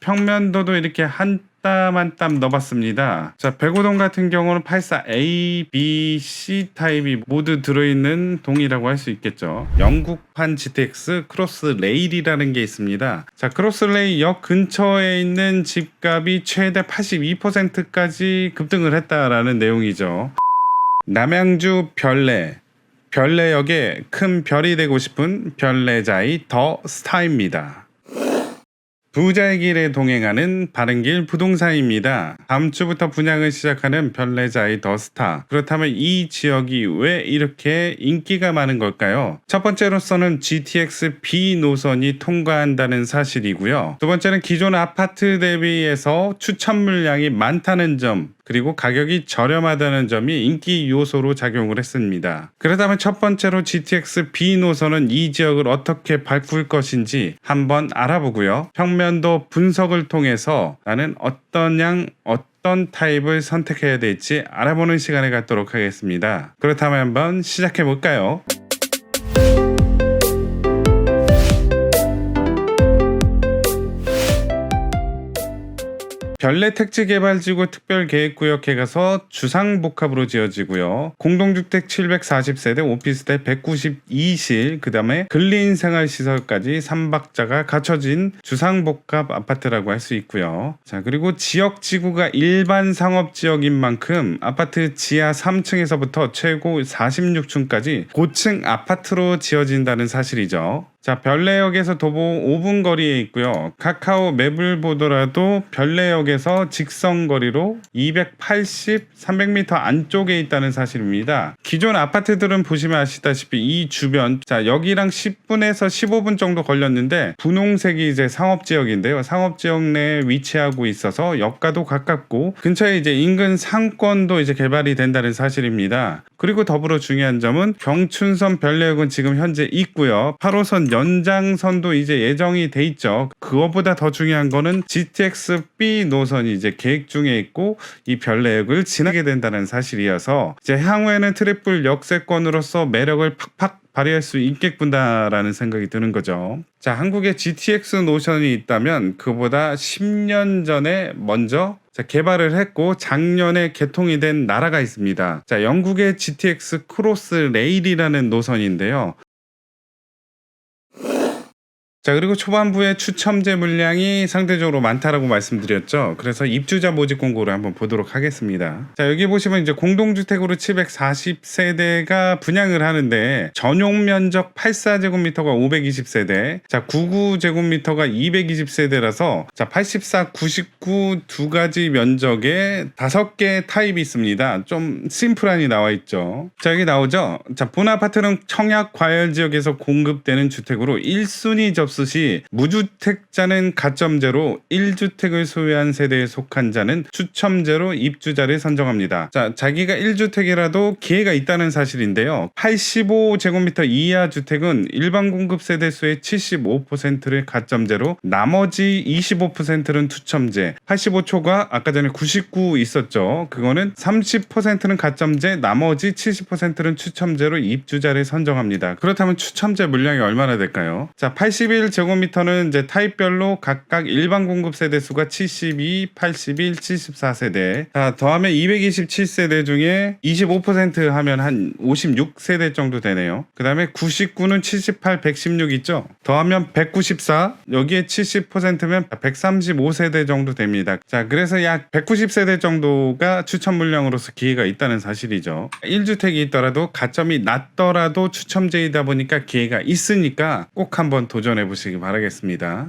평면도도 이렇게 한 땀 한 땀 넣어봤습니다. 자, 105동 같은 경우는 84A, B, C 타입이 모두 들어있는 동이라고 할 수 있겠죠. 영국판 GTX 크로스 레일이라는 게 있습니다. 자, 크로스 레일 역 근처에 있는 집값이 최대 82%까지 급등을 했다라는 내용이죠. 남양주 별내역에 큰 별이 되고 싶은 별내자이 더 스타입니다. 부자의 길에 동행하는 바른길 부동산입니다. 다음 주부터 분양을 시작하는 별내자이 더 스타. 그렇다면 이 지역이 왜 이렇게 인기가 많은 걸까요? 첫 번째로서는 GTX B 노선이 통과한다는 사실이고요. 두 번째는 기존 아파트 대비해서 추천 물량이 많다는 점, 그리고 가격이 저렴하다는 점이 인기 요소로 작용을 했습니다. 그렇다면 첫 번째로 GTX B 노선은 이 지역을 어떻게 바꿀 것인지 한번 알아보고요. 평면도 분석을 통해서 나는 어떤 타입을 선택해야 될지 알아보는 시간을 갖도록 하겠습니다. 그렇다면 한번 시작해 볼까요? 별내 택지개발지구 특별계획구역에 가서 주상복합으로 지어지고요. 공동주택 740세대, 오피스텔 192실, 그 다음에 근린생활시설까지 3박자가 갖춰진 주상복합 아파트라고 할 수 있고요. 자, 그리고 지역지구가 일반 상업지역인 만큼 아파트 지하 3층에서부터 최고 46층까지 고층 아파트로 지어진다는 사실이죠. 자, 별내역에서 도보 5분 거리에 있고요. 카카오 맵을 보더라도 별내역에서 직선거리로 280, 300m 안쪽에 있다는 사실입니다. 기존 아파트들은 보시면 아시다시피 이 주변, 자, 여기랑 10분에서 15분 정도 걸렸는데 분홍색이 이제 상업지역인데요. 상업지역 내에 위치하고 있어서 역과도 가깝고 근처에 이제 인근 상권도 이제 개발이 된다는 사실입니다. 그리고 더불어 중요한 점은 경춘선 별내역은 지금 현재 있고요. 8호선 연장선도 이제 예정이 돼 있죠. 그거보다 더 중요한 거는 GTX B 노선이 이제 계획 중에 있고 이 별내역을 지나게 된다는 사실이어서 이제 향후에는 트리플 역세권으로서 매력을 팍팍 발휘할 수 있겠구나라는 생각이 드는 거죠. 자, 한국에 GTX 노선이 있다면 그보다 10년 전에 먼저 개발을 했고 작년에 개통이 된 나라가 있습니다. 자, 영국의 GTX 크로스 레일이라는 노선인데요. 자, 그리고 초반부에 추첨제 물량이 상대적으로 많다라고 말씀드렸죠. 그래서 입주자 모집 공고를 한번 보도록 하겠습니다. 자, 여기 보시면 이제 공동주택으로 740세대가 분양을 하는데 전용 면적 84제곱미터가 520세대, 자, 99제곱미터가 220세대라서 자, 84, 99 두 가지 면적에 5개 타입이 있습니다. 좀 심플한이 나와 있죠. 자, 여기 나오죠. 자, 본 아파트는 청약 과열 지역에서 공급되는 주택으로 1순위 접수 시 무주택자는 가점제로 1주택을 소유한 세대에 속한 자는 추첨제로 입주자를 선정합니다. 자, 자기가 1주택이라도 기회가 있다는 사실인데요. 85제곱미터 이하 주택은 일반 공급 세대 수의 75%를 가점제로 나머지 25%는 추첨제, 85초가 아까 전에 99 있었죠. 그거는 30%는 가점제, 나머지 70%는 추첨제로 입주자를 선정합니다. 그렇다면 추첨제 물량이 얼마나 될까요? 자, 81제곱미터는 이제 타입별로 각각 일반 공급 세대 수가 72, 81, 74세대. 자, 더하면 227세대 중에 25% 하면 한 56세대 정도 되네요. 그 다음에 99는 78, 116 있죠? 더하면 194, 여기에 70%면 135세대 정도 됩니다. 자, 그래서 약 190세대 정도가 추첨 물량으로서 기회가 있다는 사실이죠. 1주택이 있더라도 가점이 낮더라도 추첨제이다 보니까 기회가 있으니까 꼭 한번 도전해 보시기 바라겠습니다.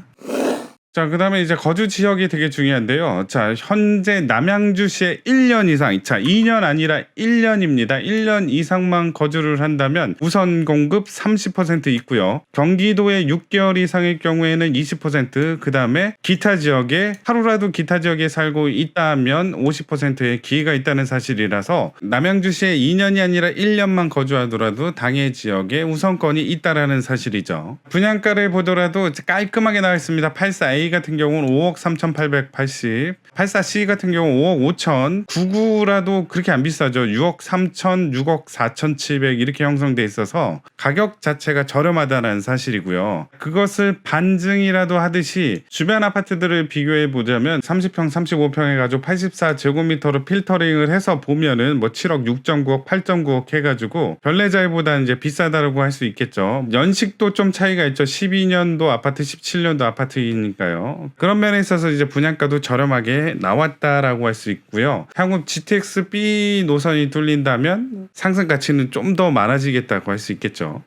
자, 그 다음에 이제 거주 지역이 되게 중요한데요. 자, 현재 남양주시에 1년 이상, 자, 2년 아니라 1년입니다. 1년 이상만 거주를 한다면 우선 공급 30% 있고요. 경기도에 6개월 이상일 경우에는 20%, 그 다음에 기타 지역에 하루라도 기타 지역에 살고 있다면 50%의 기회가 있다는 사실이라서 남양주시에 2년이 아니라 1년만 거주하더라도 당해 지역에 우선권이 있다라는 사실이죠. 분양가를 보더라도 깔끔하게 나와 있습니다. 84A 84A 같은 경우는 5억 3,880, 84C 같은 경우 5억 5천, 99라도 그렇게 안 비싸죠. 6억 3천, 6억 4,700 이렇게 형성돼 있어서 가격 자체가 저렴하다는 사실이고요. 그것을 반증이라도 하듯이 주변 아파트들을 비교해 보자면 30평, 35평 해가지고 84제곱미터로 필터링을 해서 보면은 뭐 7억, 6.9억, 8.9억 해가지고 별내자이보다 이제 비싸다라고 할 수 있겠죠. 연식도 좀 차이가 있죠. 12년도 아파트, 17년도 아파트이니까요. 그런 면에 있어서 이제 분양가도 저렴하게 나왔다라고 할 수 있고요. 향후 GTX-B 노선이 뚫린다면 상승 가치는 좀 더 많아지겠다고 할 수 있겠죠.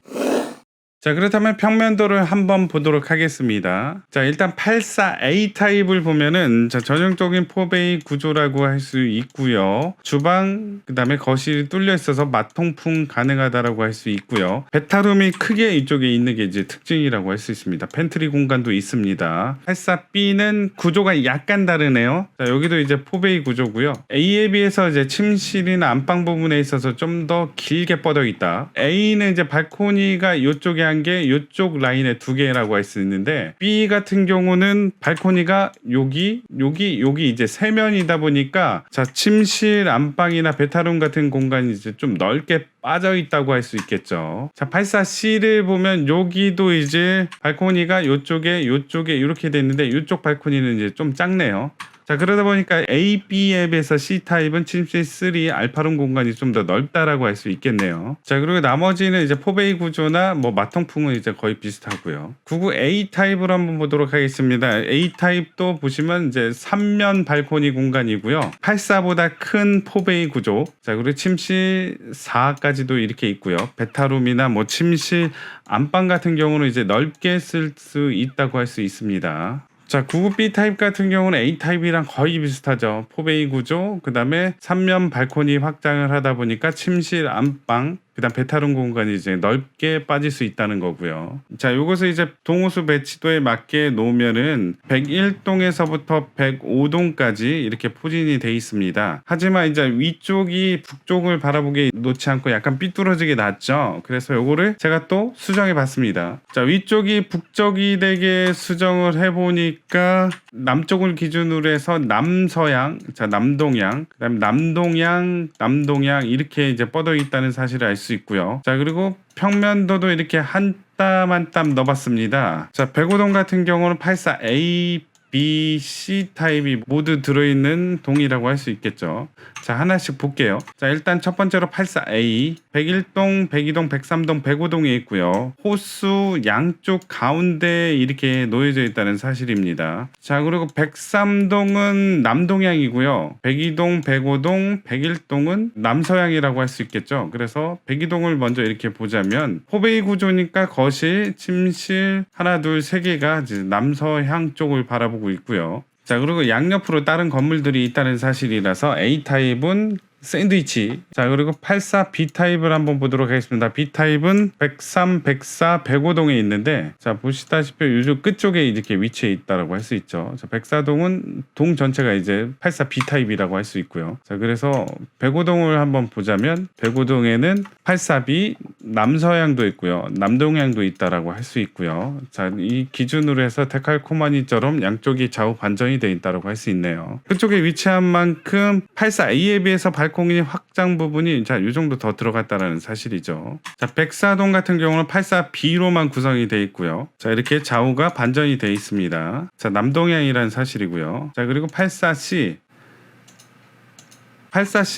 자, 그렇다면 평면도를 한번 보도록 하겠습니다. 자, 일단 84A 타입을 보면은 전형적인 4베이 구조라고 할 수 있고요. 주방, 그다음에 거실이 뚫려 있어서 마통풍 가능하다라고 할 수 있고요. 베타룸이 크게 이쪽에 있는 게 이제 특징이라고 할 수 있습니다. 팬트리 공간도 있습니다. 84B는 구조가 약간 다르네요. 자, 여기도 이제 4베이 구조고요. A에 비해서 이제 침실이나 안방 부분에 있어서 좀 더 길게 뻗어 있다. A는 이제 발코니가 이쪽에 게 이쪽 라인에 2개라고 할 수 있는데, B 같은 경우는 발코니가 여기 이제 3면이다 보니까 자, 침실, 안방이나 베타룸 같은 공간이 이제 좀 넓게 빠져 있다고 할 수 있겠죠. 자, 84C를 보면 여기도 이제 발코니가 이쪽에 이렇게 돼 있는데 이쪽 발코니는 이제 좀 작네요. 자, 그러다 보니까 A, B에 비해서 C타입은 침실 3, 알파룸 공간이 좀 더 넓다라고 할 수 있겠네요. 자, 그리고 나머지는 이제 4베이 구조나 뭐 마통풍은 이제 거의 비슷하고요. 99A 타입으로 한번 보도록 하겠습니다. A 타입도 보시면 이제 3면 발코니 공간이고요. 84보다 큰 4베이 구조. 자, 그리고 침실 4까지도 이렇게 있고요. 베타룸이나 뭐 침실 안방 같은 경우는 이제 넓게 쓸 수 있다고 할 수 있습니다. 자, 99B 타입 같은 경우는 A 타입이랑 거의 비슷하죠. 4베이 구조, 그 다음에 3면 발코니 확장을 하다 보니까 침실, 안방, 그다음 베타룸 공간이 이제 넓게 빠질 수 있다는 거고요. 자, 이것을 이제 동호수 배치도에 맞게 놓으면은 101동에서부터 105동까지 이렇게 포진이 돼 있습니다. 하지만 이제 위쪽이 북쪽을 바라보게 놓지 않고 약간 삐뚤어지게 놨죠. 그래서 요거를 제가 또 수정해 봤습니다. 자, 위쪽이 북쪽이 되게 수정을 해보니까 남쪽을 기준으로 해서 남서양, 자, 남동양, 그다음 남동양 이렇게 이제 뻗어 있다는 사실을 알 수 있고요. 자, 그리고 평면도도 이렇게 한 땀 한 땀 넣어봤습니다. 자, 105동 같은 경우는 84A, B, C 타입이 모두 들어있는 동이라고 할 수 있겠죠. 자, 하나씩 볼게요. 자, 일단 첫 번째로 84A, 101동, 102동, 103동, 105동에 있고요. 호수 양쪽 가운데 이렇게 놓여져 있다는 사실입니다. 자, 그리고 103동은 남동향이고요. 102동, 105동, 101동은 남서향이라고 할 수 있겠죠. 그래서 102동을 먼저 이렇게 보자면 4베이 구조니까 거실, 침실 하나, 둘, 세 개가 남서향 쪽을 바라보고 있고요. 자, 그리고 양옆으로 다른 건물들이 있다는 사실이라서 A타입은 샌드위치. 자, 그리고 84B 타입을 한번 보도록 하겠습니다. B 타입은 103, 104, 105동에 있는데, 자, 보시다시피 요즘 끝쪽에 이렇게 위치해 있다라고 할 수 있죠. 자, 104동은 동 전체가 이제 84B 타입이라고 할 수 있고요. 자, 그래서 105동을 한번 보자면 105동에는 84B 남서향도 있고요. 남동향도 있다라고 할 수 있고요. 자, 이 기준으로 해서 데칼코마니처럼 양쪽이 좌우 반전이 되어 있다라고 할 수 있네요. 그쪽에 위치한 만큼 84A에 비해서 발코니 확장 부분이 자, 이 정도 더 들어갔다라는 사실이죠. 자, 104동 같은 경우는 84B로만 구성이 되어 있고요. 자, 이렇게 좌우가 반전이 되어 있습니다. 자, 남동향이라는 사실이고요. 자, 그리고 84C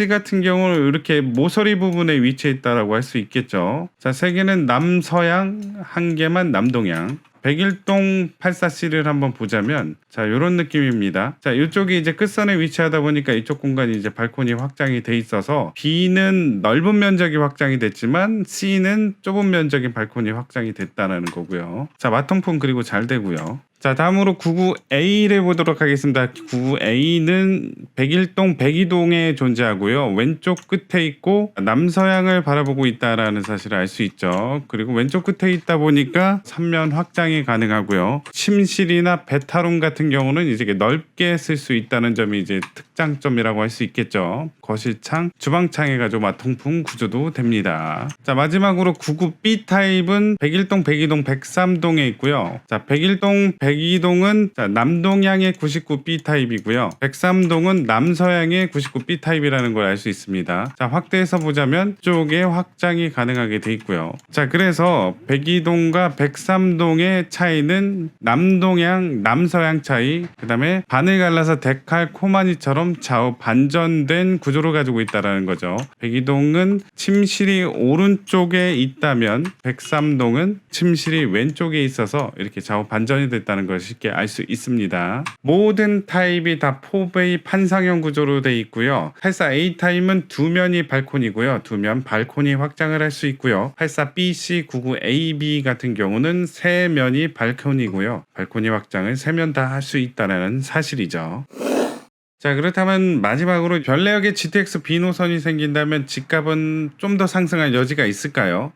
같은 경우는 이렇게 모서리 부분에 위치해 있다라고 할 수 있겠죠. 자, 세 개는 남서향, 한 개만 남동향. 101동 84C를 한번 보자면 자, 요런 느낌입니다. 자, 이쪽이 이제 끝선에 위치하다 보니까 이쪽 공간이 이제 발코니 확장이 돼 있어서 B는 넓은 면적이 확장이 됐지만 C는 좁은 면적인 발코니 확장이 됐다는 거고요. 자, 마통풍 그리고 잘 되고요. 자, 다음으로 99A를 보도록 하겠습니다. 99A는 101동, 102동에 존재하고요. 왼쪽 끝에 있고 남서향을 바라보고 있다라는 사실을 알 수 있죠. 그리고 왼쪽 끝에 있다 보니까 3면 확장이 가능하고요. 침실이나 베타룸 같은 경우는 이제 넓게 쓸 수 있다는 점이 이제 특장점이라고 할 수 있겠죠. 거실창, 주방창 해가지고 마통풍 구조도 됩니다. 자, 마지막으로 99B 타입은 101동, 102동, 103동에 있고요. 자, 101동, 102동은 남동향의 99B 타입이고요. 103동은 남서향의 99B 타입이라는 걸 알 수 있습니다. 자, 확대해서 보자면 쪽에 확장이 가능하게 돼 있고요. 자, 그래서 102동과 103동의 차이는 남동향, 남서향 차이, 그 다음에 반을 갈라서 데칼코마니처럼 좌우 반전된 구조를 가지고 있다는 거죠. 102동은 침실이 오른쪽에 있다면 103동은 침실이 왼쪽에 있어서 이렇게 좌우 반전이 됐다는 걸 쉽게 알 수 있습니다. 모든 타입이 다 4베이 판상형 구조로 되어 있고요. 84A 타입은 두 면이 발코니고요. 두 면 발코니 확장을 할 수 있고요. 84BC, 99AB 같은 경우는 세 면이 발코니고요. 발코니 확장을 세 면 다 할 수 있다는 사실이죠. 자, 그렇다면 마지막으로 별내역에 GTX B 노선이 생긴다면 집값은 좀 더 상승할 여지가 있을까요?